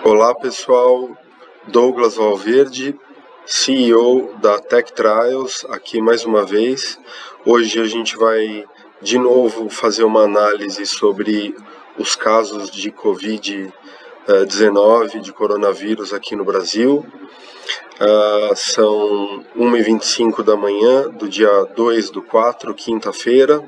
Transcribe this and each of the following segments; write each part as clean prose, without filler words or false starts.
Olá pessoal, Douglas Valverde, CEO da Tech Trials, aqui mais uma vez. Hoje a gente vai de novo fazer uma análise sobre os casos de Covid-19, de coronavírus aqui no Brasil. São 1h25 da manhã do dia 2/4, quinta-feira.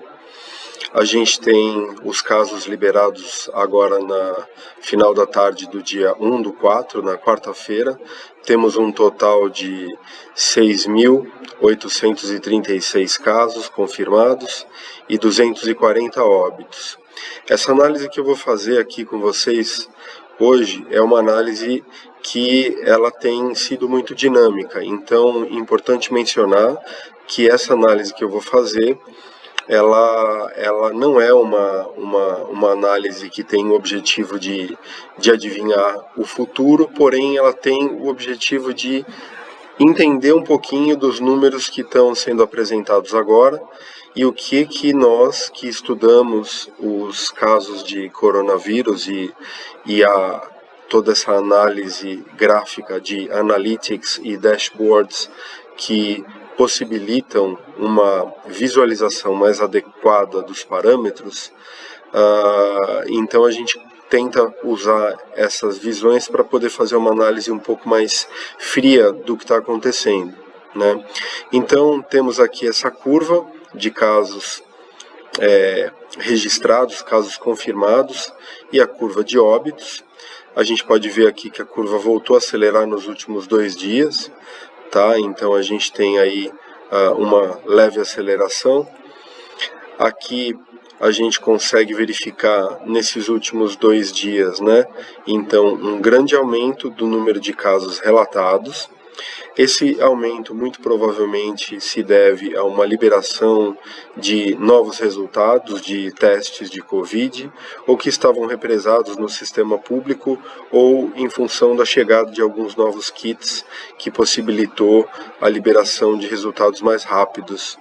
A gente tem os casos liberados agora na final da tarde do dia 1/4, na quarta-feira. Temos um total de 6.836 casos confirmados e 240 óbitos. Essa análise que eu vou fazer aqui com vocês hoje é uma análise que ela tem sido muito dinâmica. Então, é importante mencionar que essa análise que eu vou fazer ela não é uma análise que tem o objetivo de adivinhar o futuro, porém ela tem o objetivo de entender um pouquinho dos números que estão sendo apresentados agora e o que nós que estudamos os casos de coronavírus e toda essa análise gráfica de analytics e dashboards que possibilitam uma visualização mais adequada dos parâmetros. Então a gente tenta usar essas visões para poder fazer uma análise um pouco mais fria do que está acontecendo, né? Então temos aqui essa curva de casos registrados, casos confirmados, e a curva de óbitos. A gente pode ver aqui que a curva voltou a acelerar nos últimos 2 dias, tá? Então a gente tem aí uma leve aceleração. Aqui a gente consegue verificar nesses últimos 2 dias, né? Então um grande aumento do número de casos relatados. Esse aumento muito provavelmente se deve a uma liberação de novos resultados de testes de Covid, ou que estavam represados no sistema público, ou em função da chegada de alguns novos kits que possibilitou a liberação de resultados mais rápidos.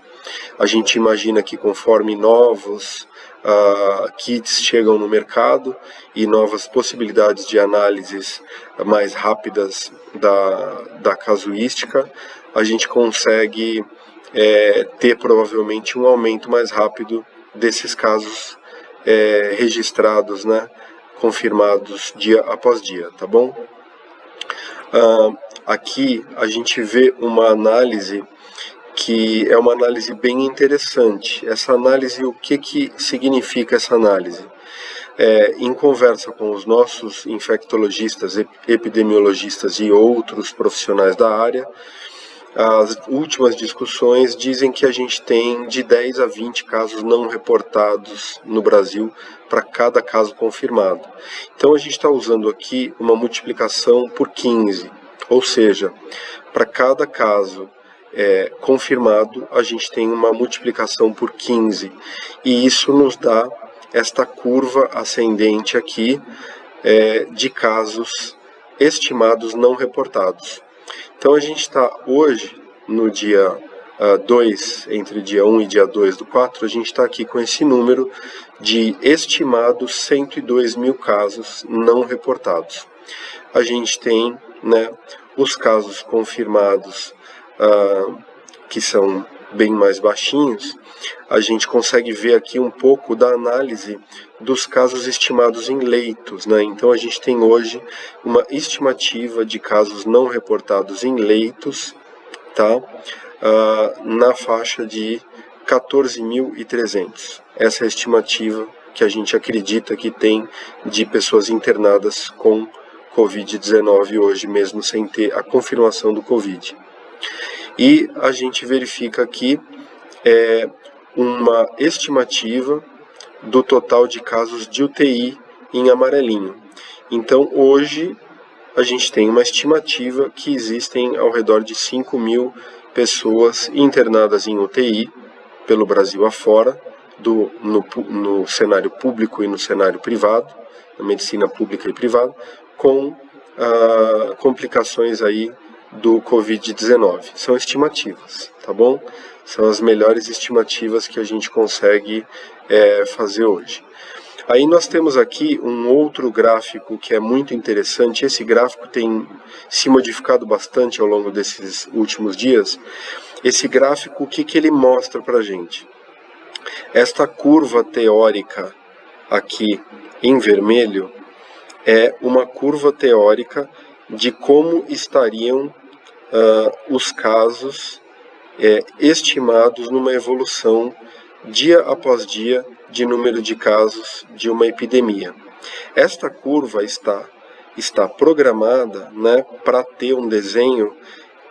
A gente imagina que conforme novos kits chegam no mercado e novas possibilidades de análises mais rápidas da casuística, a gente consegue ter provavelmente um aumento mais rápido desses casos registrados, né, confirmados dia após dia, tá bom? Aqui a gente vê uma análise que é uma análise bem interessante. Essa análise, o que significa essa análise? Em conversa com os nossos infectologistas, epidemiologistas e outros profissionais da área, as últimas discussões dizem que a gente tem de 10 a 20 casos não reportados no Brasil para cada caso confirmado. Então a gente está usando aqui uma multiplicação por 15, ou seja, para cada caso confirmado, a gente tem uma multiplicação por 15, e isso nos dá esta curva ascendente aqui de casos estimados não reportados. Então a gente está hoje, no dia 2, entre dia 1 e dia 2/4, a gente está aqui com esse número de estimados 102 mil casos não reportados. A gente tem, né, os casos confirmados que são bem mais baixinhos. A gente consegue ver aqui um pouco da análise dos casos estimados em leitos, né? Então a gente tem hoje uma estimativa de casos não reportados em leitos, tá? Na faixa de 14.300. Essa é a estimativa que a gente acredita que tem de pessoas internadas com Covid-19 hoje, mesmo sem ter a confirmação do Covid. E a gente verifica aqui uma estimativa do total de casos de UTI em amarelinho. Então hoje a gente tem uma estimativa que existem ao redor de 5.000 pessoas internadas em UTI pelo Brasil afora, no cenário público e no cenário privado, na medicina pública e privada, com complicações aí do Covid-19. São estimativas, tá bom? São as melhores estimativas que a gente consegue fazer hoje. Aí nós temos aqui um outro gráfico que é muito interessante. Esse gráfico tem se modificado bastante ao longo desses últimos dias. Esse gráfico, o que ele mostra para a gente? Esta curva teórica aqui em vermelho é uma curva teórica de como estariam os casos estimados numa evolução dia após dia de número de casos de uma epidemia. Esta curva está programada, né, para ter um desenho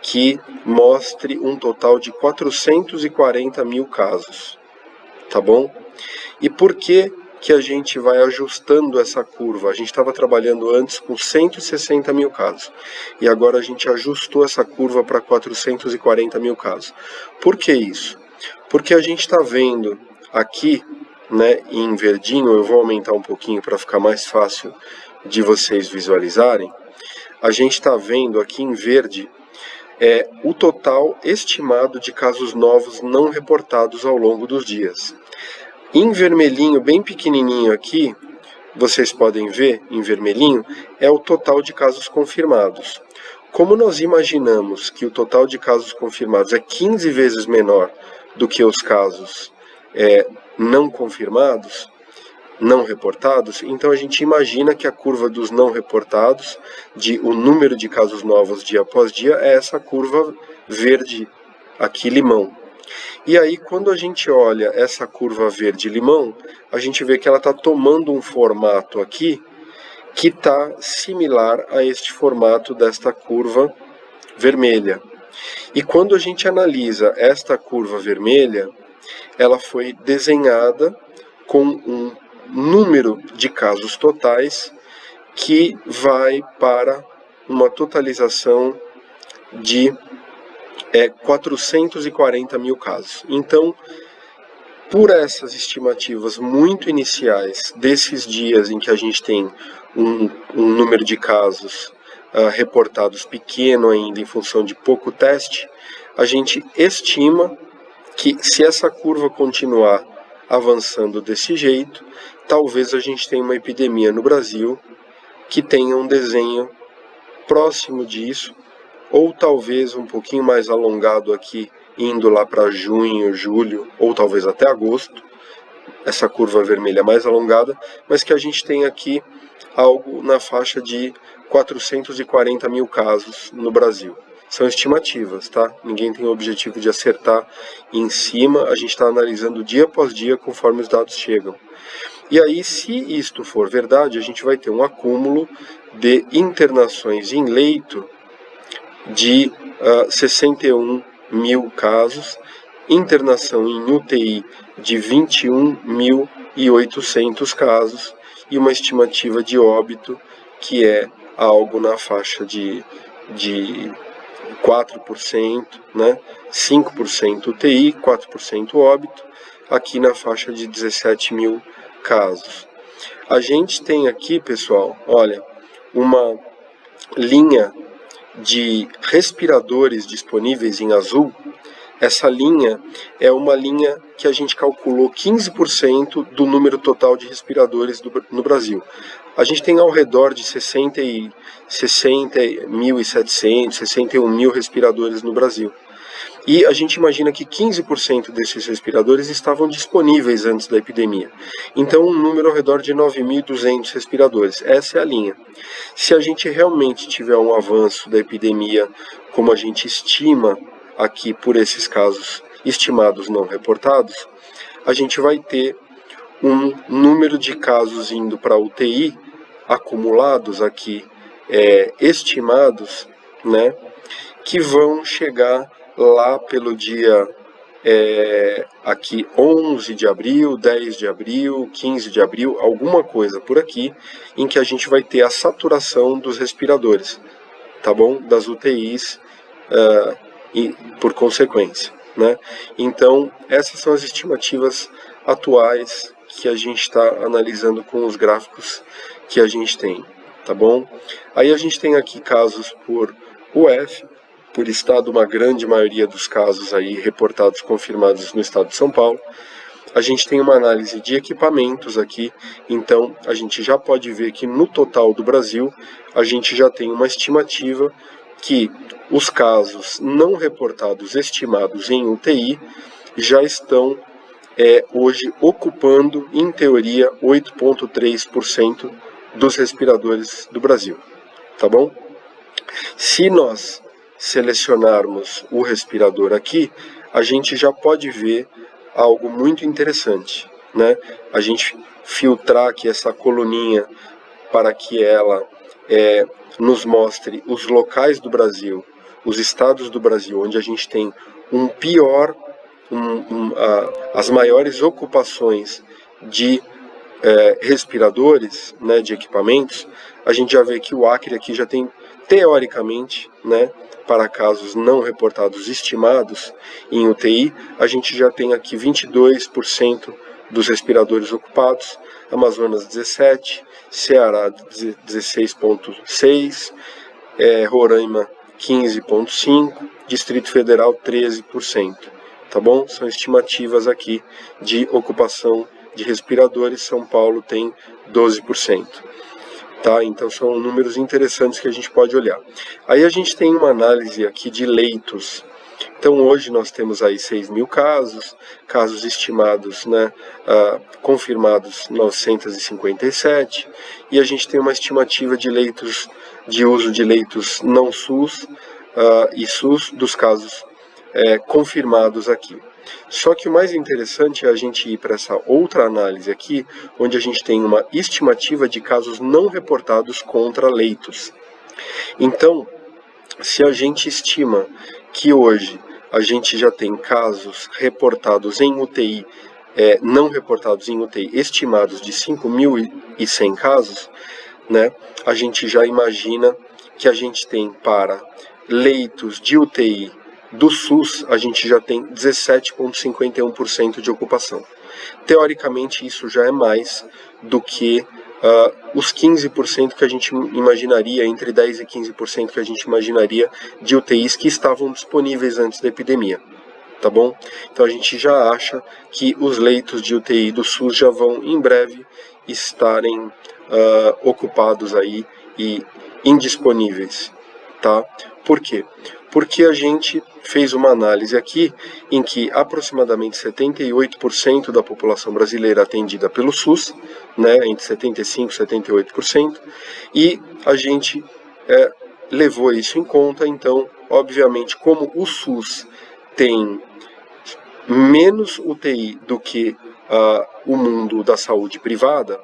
que mostre um total de 440 mil casos, tá bom? E por que a gente vai ajustando essa curva? A gente estava trabalhando antes com 160 mil casos, e agora a gente ajustou essa curva para 440 mil casos. Por que isso? Porque a gente está vendo aqui, né, em verdinho, eu vou aumentar um pouquinho para ficar mais fácil de vocês visualizarem. A gente está vendo aqui em verde o total estimado de casos novos não reportados ao longo dos dias. Em vermelhinho, bem pequenininho aqui, vocês podem ver, em vermelhinho, é o total de casos confirmados. Como nós imaginamos que o total de casos confirmados é 15 vezes menor do que os casos não confirmados, não reportados, então a gente imagina que a curva dos não reportados, o número de casos novos dia após dia, é essa curva verde aqui, limão. E aí, quando a gente olha essa curva verde-limão, a gente vê que ela está tomando um formato aqui que está similar a este formato desta curva vermelha. E quando a gente analisa esta curva vermelha, ela foi desenhada com um número de casos totais que vai para uma totalização de 440 mil casos. Então, por essas estimativas muito iniciais desses dias em que a gente tem um número de casos reportados pequeno ainda em função de pouco teste, a gente estima que, se essa curva continuar avançando desse jeito, talvez a gente tenha uma epidemia no Brasil que tenha um desenho próximo disso, ou talvez um pouquinho mais alongado aqui, indo lá para junho, julho, ou talvez até agosto, essa curva vermelha mais alongada, mas que a gente tem aqui algo na faixa de 440 mil casos no Brasil. São estimativas, tá? Ninguém tem o objetivo de acertar em cima, a gente está analisando dia após dia conforme os dados chegam. E aí, se isto for verdade, a gente vai ter um acúmulo de internações em leito de 61 mil casos, internação em UTI de 21.800 casos e uma estimativa de óbito que é algo na faixa de 4%, né? 5% UTI, 4% óbito, aqui na faixa de 17 mil casos. A gente tem aqui, pessoal, olha, uma linha de respiradores disponíveis em azul. Essa linha é uma linha que a gente calculou 15% do número total de respiradores no Brasil. A gente tem ao redor de 60.700, 61 mil respiradores no Brasil. E a gente imagina que 15% desses respiradores estavam disponíveis antes da epidemia. Então, um número ao redor de 9.200 respiradores. Essa é a linha. Se a gente realmente tiver um avanço da epidemia, como a gente estima aqui por esses casos estimados não reportados, a gente vai ter um número de casos indo para UTI, acumulados aqui, estimados, né, que vão chegar lá pelo dia aqui 11 de abril, 10 de abril, 15 de abril, alguma coisa por aqui, em que a gente vai ter a saturação dos respiradores, tá bom? Das UTIs e por consequência, né? Então, essas são as estimativas atuais que a gente está analisando com os gráficos que a gente tem, tá bom? Aí a gente tem aqui casos por UF, por estado, uma grande maioria dos casos aí reportados, confirmados no estado de São Paulo. a gente tem uma análise de equipamentos aqui, então a gente já pode ver que no total do Brasil, a gente já tem uma estimativa que os casos não reportados estimados em UTI já estão hoje ocupando, em teoria, 8,3% dos respiradores do Brasil, tá bom? Se nós selecionarmos o respirador aqui, a gente já pode ver algo muito interessante, né? A gente filtrar aqui essa coluninha para que ela nos mostre os locais do Brasil, os estados do Brasil, onde a gente tem as maiores ocupações de respiradores, né, de equipamentos. A gente já vê que o Acre aqui já tem, teoricamente, né, para casos não reportados estimados em UTI, a gente já tem aqui 22% dos respiradores ocupados, Amazonas 17%, Ceará 16,6%, Roraima 15,5%, Distrito Federal 13%, tá bom? São estimativas aqui de ocupação de respiradores. São Paulo tem 12%. Tá? Então são números interessantes que a gente pode olhar. Aí a gente tem uma análise aqui de leitos. Então hoje nós temos aí 6.000 casos estimados, né, confirmados 957, e a gente tem uma estimativa de leitos, de uso de leitos não SUS e SUS dos casos confirmados aqui. Só que o mais interessante é a gente ir para essa outra análise aqui, onde a gente tem uma estimativa de casos não reportados contra leitos. Então, se a gente estima que hoje a gente já tem casos reportados em UTI, não reportados em UTI, estimados de 5.100 casos, né, a gente já imagina que a gente tem para leitos de UTI do SUS, a gente já tem 17,51% de ocupação. Teoricamente, isso já é mais do que os 15% que a gente imaginaria, entre 10% e 15% que a gente imaginaria de UTIs que estavam disponíveis antes da epidemia, tá bom? Então a gente já acha que os leitos de UTI do SUS já vão, em breve, estarem ocupados aí e indisponíveis, tá? Por quê? Porque a gente fez uma análise aqui em que aproximadamente 78% da população brasileira é atendida pelo SUS, né, entre 75% e 78%, e a gente levou isso em conta. Então, obviamente, como o SUS tem menos UTI do que o mundo da saúde privada,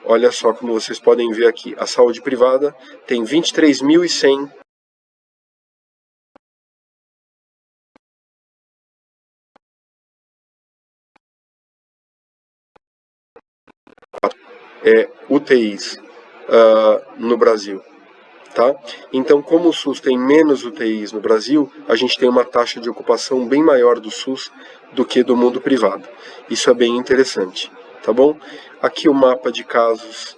olha só como vocês podem ver aqui, a saúde privada tem 23.100 UTIs no Brasil, tá? Então, como o SUS tem menos UTIs no Brasil, a gente tem uma taxa de ocupação bem maior do SUS do que do mundo privado. Isso é bem interessante, tá bom? Aqui o mapa de casos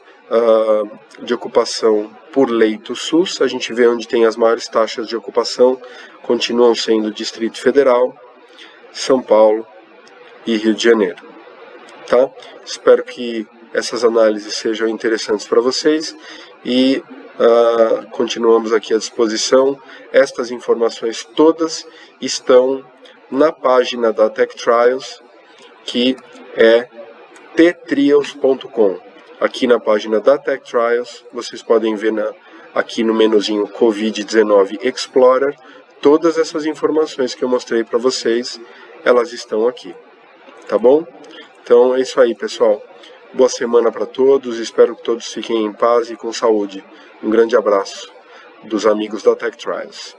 de ocupação por leito SUS, a gente vê onde tem as maiores taxas de ocupação, continuam sendo Distrito Federal, São Paulo e Rio de Janeiro, tá? Espero que essas análises sejam interessantes para vocês e continuamos aqui à disposição. Estas informações todas estão na página da Tech Trials, que é ttrials.com. Aqui na página da Tech Trials, vocês podem ver aqui no menuzinho COVID-19 Explorer, todas essas informações que eu mostrei para vocês, elas estão aqui, tá bom? Então é isso aí, pessoal. Boa semana para todos, espero que todos fiquem em paz e com saúde. Um grande abraço dos amigos da Tech Trials.